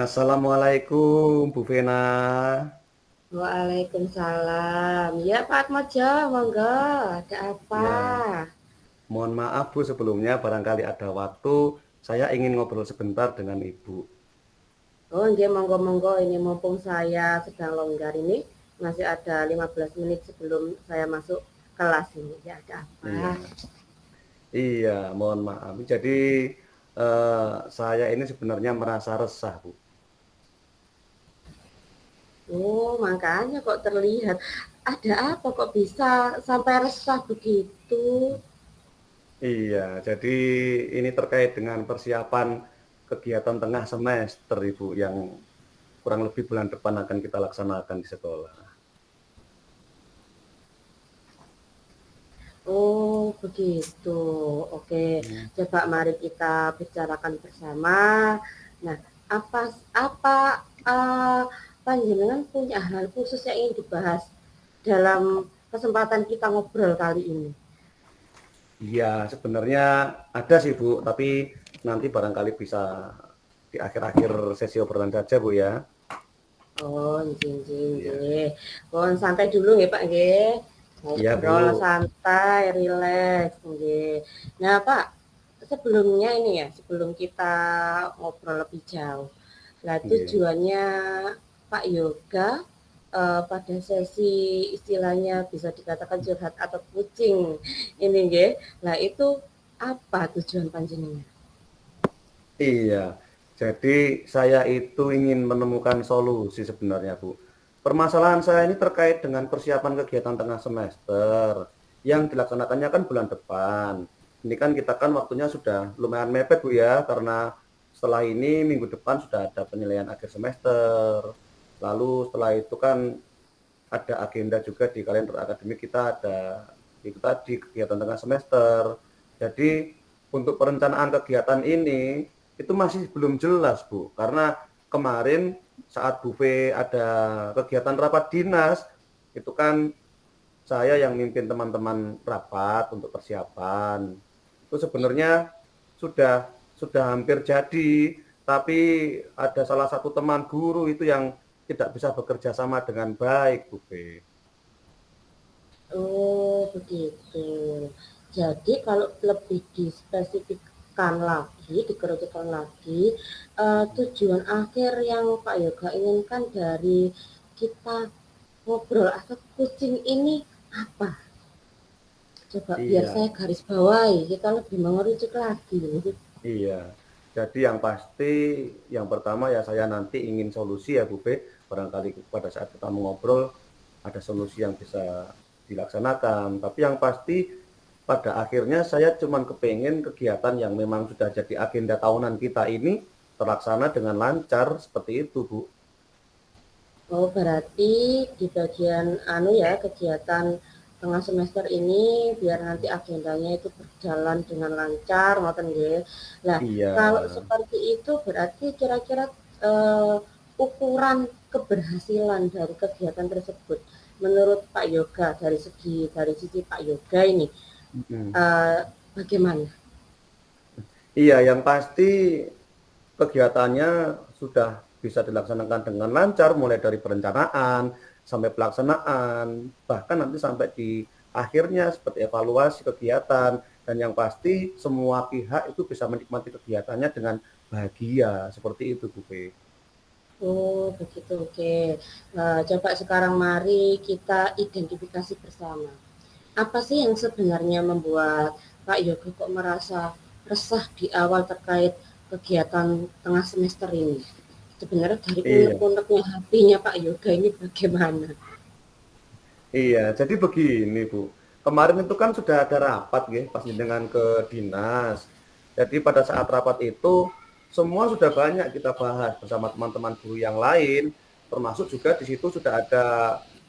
Assalamualaikum Bu Vena. Waalaikumsalam. Ya Pak Atmaja, monggo. Ada apa? Ya, mohon maaf Bu sebelumnya barangkali ada waktu saya ingin ngobrol sebentar dengan Ibu. Oh, nggih monggo-monggo ini mumpung saya sedang longgar ini masih ada 15 menit sebelum saya masuk kelas ini. Ya ada apa? Iya, iya, mohon maaf. Jadi saya ini sebenarnya merasa resah Bu. Oh, makanya kok terlihat ada apa kok bisa sampai resah begitu? Iya, jadi ini terkait dengan persiapan kegiatan tengah semester Ibu yang kurang lebih bulan depan akan kita laksanakan di sekolah. Oh, begitu. Oke, Hmm. coba mari kita bicarakan bersama. Nah, apa apa panjenengan punya hal khusus yang ingin dibahas dalam kesempatan kita ngobrol kali ini? Iya, sebenarnya ada sih Bu, tapi nanti barangkali bisa di akhir-akhir sesi obrolan saja Bu ya. Oh, nggih nggih Iya, nggih. Pun santai dulu nggih, Pak nggih. iya Bu. Ngobrol santai, rileks nggih. Nah, Pak, sebelumnya ini ya, sebelum kita ngobrol lebih jauh. Lah Iya. tujuannya Pak Yoga pada sesi istilahnya bisa dikatakan curhat atau kucing ini nggih. Lah itu apa tujuan panjenengan? Iya. Jadi saya itu ingin menemukan solusi sebenarnya Bu. Permasalahan saya ini terkait dengan persiapan kegiatan tengah semester yang dilaksanakannya kan bulan depan. Ini kan kita kan waktunya sudah lumayan mepet Bu ya, karena setelah ini minggu depan sudah ada penilaian akhir semester. Lalu setelah itu kan ada agenda juga di kalender akademik kita, ada itu tadi kegiatan tengah semester. Jadi untuk perencanaan kegiatan ini itu masih belum jelas Bu, karena kemarin saat Bu V ada kegiatan rapat dinas itu kan saya yang mimpin teman-teman rapat untuk persiapan. Itu sebenarnya sudah hampir jadi, tapi ada salah satu teman guru itu yang tidak bisa bekerja sama dengan baik, Bu B. Oh, begitu. Jadi kalau lebih dispesifikkan lagi, dikerucutkan lagi, tujuan akhir yang Pak Yoga inginkan dari kita ngobrol atau kucing ini apa? Coba biar Iya, saya garis bawahi, kita lebih mengerucut lagi. iya. Jadi yang pasti, yang pertama ya saya nanti ingin solusi ya Bu B, barangkali pada saat kita mengobrol ada solusi yang bisa dilaksanakan. Tapi yang pasti pada akhirnya saya cuma kepengen kegiatan yang memang sudah jadi agenda tahunan kita ini terlaksana dengan lancar seperti itu Bu. Oh, berarti di bagian anu ya, kegiatan tengah semester ini biar nanti agendanya itu berjalan dengan lancar, ngoten nggih. Lah, Iya. kalau seperti itu berarti kira-kira eh, ukuran keberhasilan dari kegiatan tersebut menurut Pak Yoga dari sisi Pak Yoga ini Mhm. eh, bagaimana? Iya, yang pasti kegiatannya sudah bisa dilaksanakan dengan lancar, mulai dari perencanaan sampai pelaksanaan, bahkan nanti sampai di akhirnya seperti evaluasi kegiatan, dan yang pasti semua pihak itu bisa menikmati kegiatannya dengan bahagia, seperti itu Bu P. Oh, begitu. Oke. Coba sekarang mari kita identifikasi bersama. Apa sih yang sebenarnya membuat Pak Yoga kok merasa resah di awal terkait kegiatan tengah semester ini? Sebenarnya dari Iya, unek-uneknya hatinya Pak Yoga ini bagaimana? iya. Jadi begini Bu, kemarin itu kan sudah ada rapat ya, pas dengan ke dinas. Jadi pada saat rapat itu semua sudah banyak kita bahas bersama teman-teman guru yang lain, termasuk juga di situ sudah ada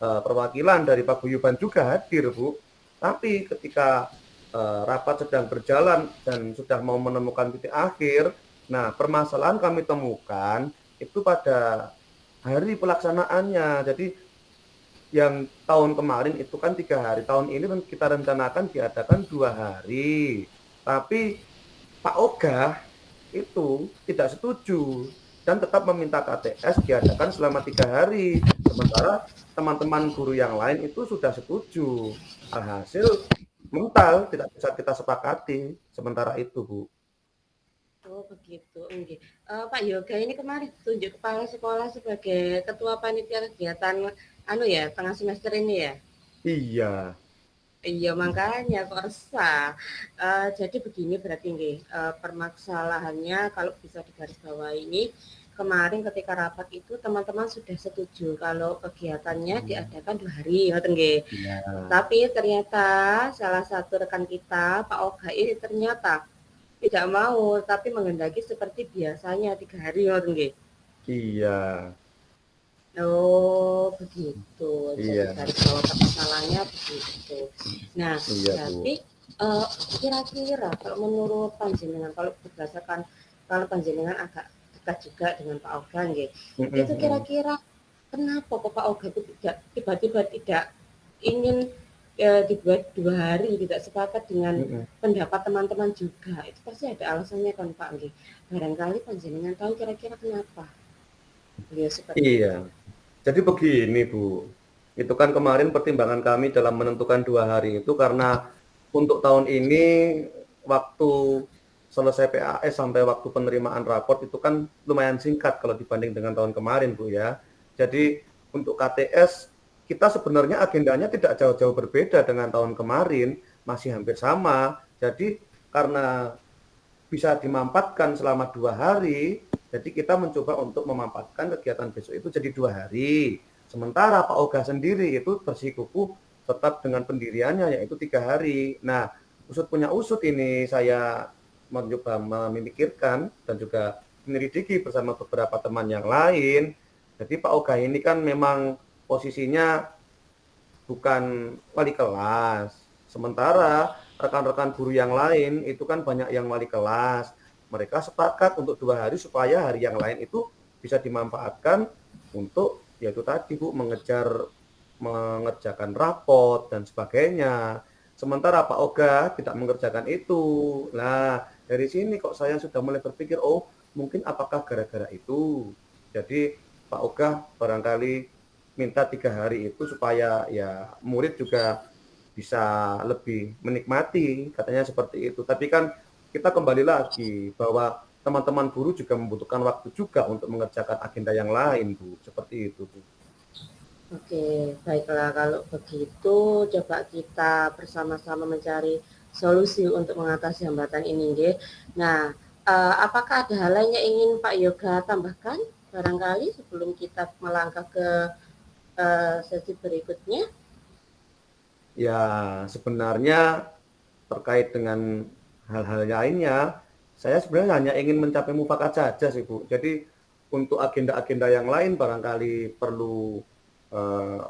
perwakilan dari paguyuban juga hadir Bu. Tapi ketika rapat sedang berjalan dan sudah mau menemukan titik akhir, nah permasalahan kami temukan itu pada hari pelaksanaannya. Jadi yang tahun kemarin itu kan 3 hari, tahun ini kita rencanakan diadakan 2 hari. Tapi Pak Ogah itu tidak setuju. dan tetap meminta KTS diadakan selama 3 hari. Sementara teman-teman guru yang lain itu sudah setuju. Alhasil mental tidak bisa kita sepakati sementara itu, Bu. Oh begitu, nggih. Pak Yoga ini kemarin tunjuk kepala sekolah sebagai ketua panitia kegiatan anu ya, tengah semester ini ya? Iya. Iya makanya kok sah. Jadi begini berarti nggih, permasalahannya kalau bisa digarisbawahi ini, kemarin ketika rapat itu teman-teman sudah setuju kalau kegiatannya diadakan 2 hari, ngoten nggih. Iya. Tapi ternyata salah satu rekan kita, Pak Oga ini ternyata tidak mau, tapi menghendaki seperti biasanya 3 hari, ngoten nggih. Iya. Oh, begitu. Jadi Iya. garis bawah permasalahannya begitu. Nah, Iya, berarti Bu. kira-kira kalau menurut panjenengan, kalau berdasarkan kalau panjenengan agak dekat juga dengan Pak Oga, nggih, Mhm itu mhm. kira-kira kenapa kok Pak Oga itu tidak tiba-tiba tidak ingin dibuat 2 hari, tidak sepakat dengan Mhm. pendapat teman-teman juga. Itu pasti ada alasannya kan Pak, nggih. Barangkali panjenengan tahu kira-kira kenapa beliau seperti itu. Iya. Jadi begini, Bu, itu kan kemarin pertimbangan kami dalam menentukan 2 hari itu karena untuk tahun ini waktu selesai PAS sampai waktu penerimaan raport itu kan lumayan singkat kalau dibanding dengan tahun kemarin, Bu, ya. Jadi untuk KTS kita sebenarnya agendanya tidak jauh-jauh berbeda dengan tahun kemarin, masih hampir sama. Jadi karena bisa dimampatkan selama 2 hari, jadi kita mencoba untuk memampatkan kegiatan besok itu jadi 2 hari. Sementara Pak Oga sendiri itu bersikukuh tetap dengan pendiriannya yaitu 3 hari. Nah, usut punya usut ini saya mencoba memikirkan dan juga menyelidiki bersama beberapa teman yang lain. Jadi Pak Oga ini kan memang posisinya bukan wali kelas. Sementara rekan-rekan guru yang lain itu kan banyak yang wali kelas. Mereka sepakat untuk 2 hari supaya hari yang lain itu bisa dimanfaatkan untuk yaitu tadi Bu mengerjakan rapot dan sebagainya. Sementara Pak Oga tidak mengerjakan itu. Nah, dari sini kok saya sudah mulai berpikir, oh mungkin apakah gara-gara itu. Jadi Pak Oga barangkali minta 3 hari itu supaya ya murid juga bisa lebih menikmati, katanya seperti itu. Tapi kan kita kembali lagi bahwa teman-teman guru juga membutuhkan waktu juga untuk mengerjakan agenda yang lain, Bu. Seperti itu, Bu. Oke, baiklah kalau begitu coba kita bersama-sama mencari solusi untuk mengatasi hambatan ini, nggih. Nah, apakah ada hal lain yang ingin Pak Yoga tambahkan barangkali sebelum kita melangkah ke sesi berikutnya? Ya, sebenarnya terkait dengan hal-hal lainnya, saya sebenarnya hanya ingin mencapai mufakat saja sih, Bu. Jadi untuk agenda-agenda yang lain barangkali perlu eh,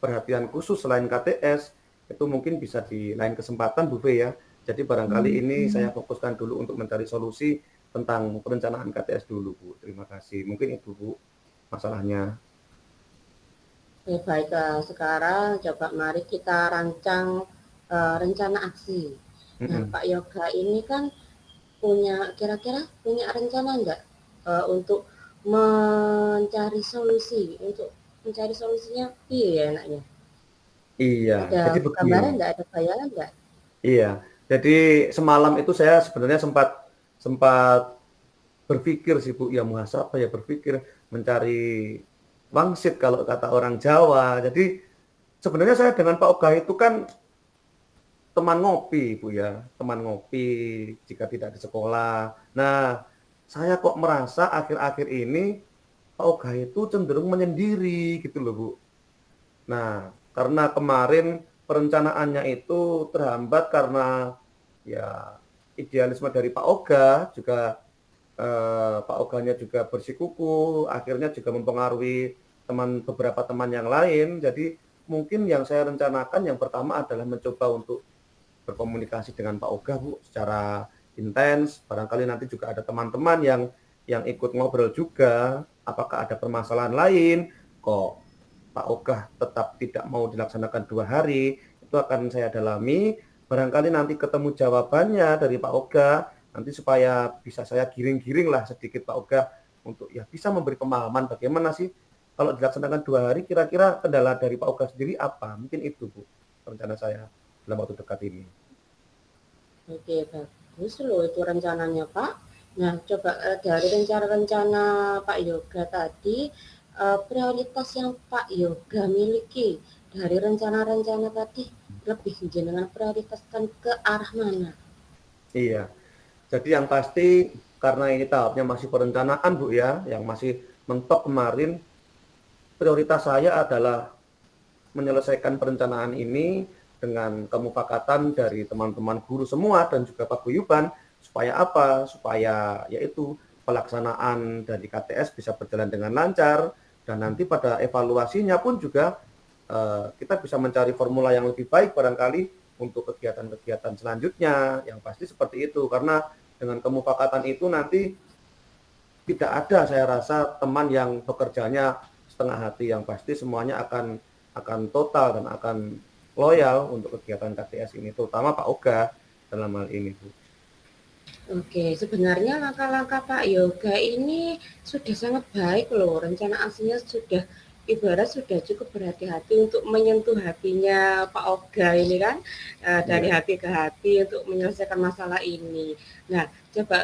perhatian khusus selain KTS, itu mungkin bisa di lain kesempatan, Bu Fe ya. Jadi barangkali ini saya fokuskan dulu untuk mencari solusi tentang perencanaan KTS dulu, Bu. Terima kasih. Mungkin itu, Bu, masalahnya. Oke, baiklah sekarang coba mari kita rancang rencana aksi. Nah, Mm-mm. Pak Yoga ini kan kira-kira punya rencana enggak untuk mencari solusi, untuk mencari solusinya iya ya enaknya? Iya, Ada jadi begini. gambaran enggak, ada bayangan enggak? Iya, jadi semalam itu saya sebenarnya sempat sempat berpikir sih Bu, ya muhasabah ya berpikir mencari wangsit kalau kata orang Jawa. Jadi sebenarnya saya dengan Pak Ogah itu kan teman ngopi Bu ya, teman ngopi jika tidak di sekolah. Nah, saya kok merasa akhir-akhir ini Pak Ogah itu cenderung menyendiri gitu loh Bu. Nah, karena kemarin perencanaannya itu terhambat karena ya idealisme dari Pak Oga juga Pak Oganya juga bersikukuh, akhirnya juga mempengaruhi beberapa teman yang lain. Jadi mungkin yang saya rencanakan yang pertama adalah mencoba untuk berkomunikasi dengan Pak Oga, Bu, secara intens. Barangkali nanti juga ada teman-teman yang ikut ngobrol juga, apakah ada permasalahan lain, kok Pak Oga tetap tidak mau dilaksanakan 2 hari, itu akan saya dalami. Barangkali nanti ketemu jawabannya dari Pak Oga, nanti supaya bisa saya giring-giring lah sedikit Pak Oga. untuk ya bisa memberi pemahaman bagaimana sih kalau dilaksanakan 2 hari kira-kira kendala dari Pak Oga sendiri apa? Mungkin itu Bu, rencana saya dalam waktu dekat ini. Oke, bagus loh itu rencananya, Pak. Nah, coba dari rencana-rencana Pak Yoga tadi, prioritas yang Pak Yoga miliki dari rencana-rencana tadi lebih jenengan prioritaskan ke arah mana? Iya. Jadi yang pasti karena ini tahapnya masih perencanaan Bu ya, yang masih mentok kemarin, prioritas saya adalah menyelesaikan perencanaan ini dengan kemufakatan dari teman-teman guru semua dan juga paguyuban supaya apa? Supaya yaitu pelaksanaan dari KTS bisa berjalan dengan lancar dan nanti pada evaluasinya pun juga kita bisa mencari formula yang lebih baik barangkali untuk kegiatan-kegiatan selanjutnya yang pasti seperti itu karena dengan kemufakatan itu nanti tidak ada saya rasa teman yang bekerjanya setengah hati yang pasti semuanya akan total dan akan loyal untuk kegiatan KTS ini terutama Pak Oga dalam hal ini Bu. Oke, sebenarnya langkah-langkah Pak Yoga ini sudah sangat baik loh. Rencana aksinya sudah ibarat sudah cukup berhati-hati untuk menyentuh hatinya Pak Oga ini kan, dari Iya. hati ke hati untuk menyelesaikan masalah ini. Nah, coba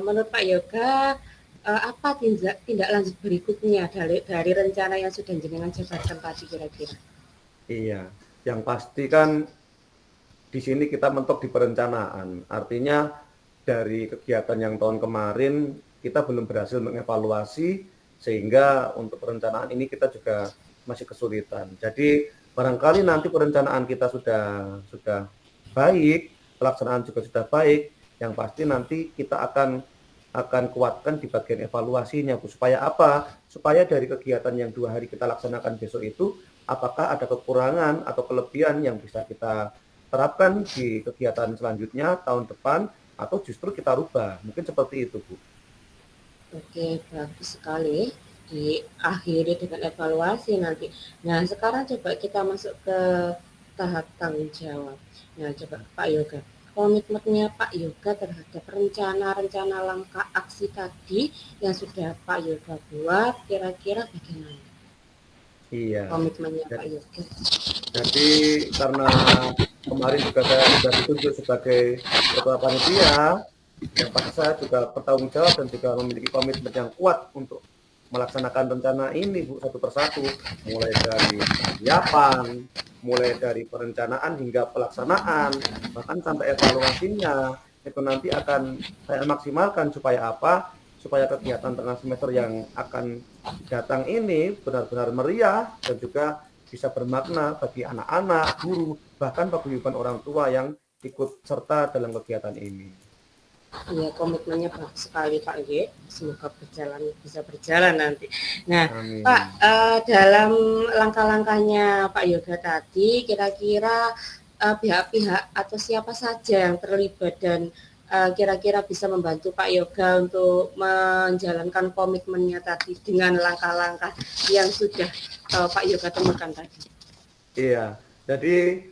menurut Pak Yoga apa tindak lanjut berikutnya dari rencana yang sudah jenengan jabarkan tadi kira-kira? Iya, yang pasti kan di sini kita mentok di perencanaan. Artinya dari kegiatan yang tahun kemarin kita belum berhasil mengevaluasi sehingga untuk perencanaan ini kita juga masih kesulitan. Jadi barangkali nanti perencanaan kita sudah baik, pelaksanaan juga sudah baik, yang pasti nanti kita akan kuatkan di bagian evaluasinya Bu. Supaya apa? Supaya dari kegiatan yang 2 hari kita laksanakan besok itu apakah ada kekurangan atau kelebihan yang bisa kita terapkan di kegiatan selanjutnya tahun depan atau justru kita rubah, mungkin seperti itu, Bu. Oke, bagus sekali. Diakhiri dengan evaluasi nanti. Nah, sekarang coba kita masuk ke tahap tanggung jawab. Nah, coba Pak Yoga, komitmennya Pak Yoga terhadap rencana-rencana langkah aksi tadi yang sudah Pak Yoga buat, kira-kira bagaimana Iya, komitmennya Pak ja Yoga? jadi karena kemarin juga saya sudah ditunjuk sebagai ketua panitia, yang pasti saya juga bertanggung jawab dan juga memiliki komitmen yang kuat untuk melaksanakan rencana ini Bu, satu persatu, mulai dari persiapan, mulai dari perencanaan hingga pelaksanaan, bahkan sampai evaluasinya, itu nanti akan saya maksimalkan supaya apa, supaya kegiatan tengah semester yang akan datang ini benar-benar meriah dan juga bisa bermakna bagi anak-anak, guru, bahkan paguyuban orang tua yang ikut serta dalam kegiatan ini. Iya, komitmennya bagus sekali Pak G. Semoga bisa berjalan nanti. Nah, Pak, Amin. dalam langkah-langkahnya Pak Yoga tadi, kira-kira pihak-pihak atau siapa saja yang terlibat dan kira-kira bisa membantu Pak Yoga untuk menjalankan komitmennya tadi dengan langkah-langkah yang sudah Pak Yoga temukan tadi. Iya, jadi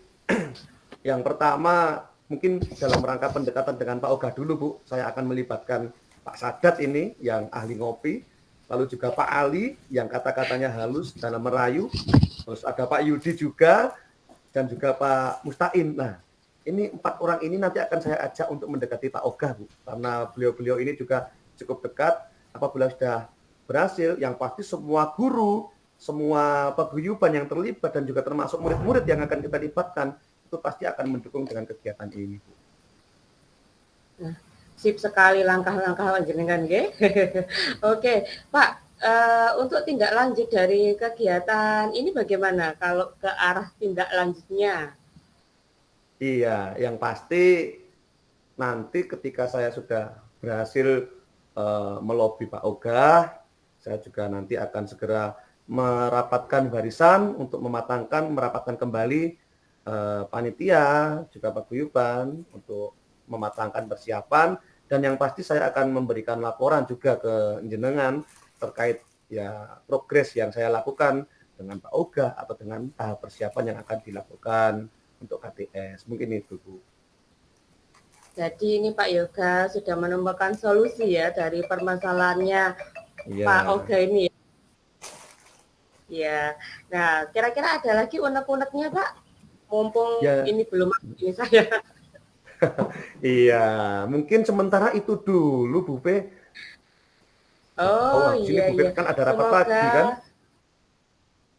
yang pertama mungkin dalam rangka pendekatan dengan Pak Oga dulu Bu, saya akan melibatkan Pak Sadat ini yang ahli ngopi, lalu juga Pak Ali yang kata-katanya halus dalam merayu, terus ada Pak Yudi juga dan juga Pak Mustain. Nah, ini 4 orang ini nanti akan saya ajak untuk mendekati Pak Oga Bu, karena beliau-beliau ini juga cukup dekat. Apabila sudah berhasil, yang pasti semua guru, semua paguyuban yang terlibat dan juga termasuk murid-murid yang akan kita libatkan itu pasti akan mendukung dengan kegiatan ini Bu. Nah, sip sekali langkah-langkah panjenengan nggih. Oke, Pak, untuk tindak lanjut dari kegiatan ini bagaimana kalau ke arah tindak lanjutnya? Iya, yang pasti nanti ketika saya sudah berhasil melobi Pak Oga, saya juga nanti akan segera merapatkan barisan untuk merapatkan kembali panitia, juga paguyuban untuk mematangkan persiapan dan yang pasti saya akan memberikan laporan juga ke jenengan terkait ya progres yang saya lakukan dengan Pak Oga atau dengan tahap persiapan yang akan dilakukan untuk KTS. Mungkin itu, Bu. Jadi ini Pak Yoga sudah menemukan solusi ya dari permasalahannya Iya. Pak Oga ini ya. Ya. Nah, kira-kira ada lagi unek-uneknya, Pak? Mumpung Ya, ini belum ini saya. iya. Mungkin sementara itu dulu, Bu Pe. Oh, Oh, habis ini iya Bu Pe iya. kan ada rapat Semoga lagi kan?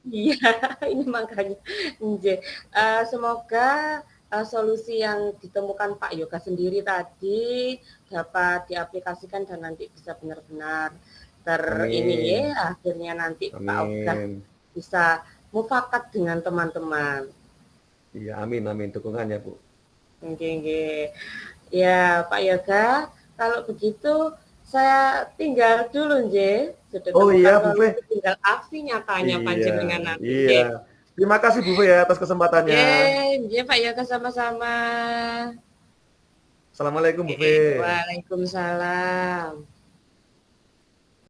iya, ini makanya. Nje. Semoga solusi yang ditemukan Pak Yoga sendiri tadi dapat diaplikasikan dan nanti bisa benar-benar ini Amin. ya, akhirnya nanti Pak Yoga Amin. bisa mufakat dengan teman-teman. Iya, amin, amin. Dukungannya, Bu. Oke, oke. Ya, Pak Yoga, kalau begitu saya tinggal dulu, Nje. Sudah Oh temukan iya, Bu Fe. solusi, tinggal aksi nyatanya Iya, panjenengan nanti, iya. Nje. Terima kasih Bu Fe ya atas kesempatannya. Nje, Pak Yoga sama-sama. Assalamualaikum Bu Oke, Fe. waalaikumsalam.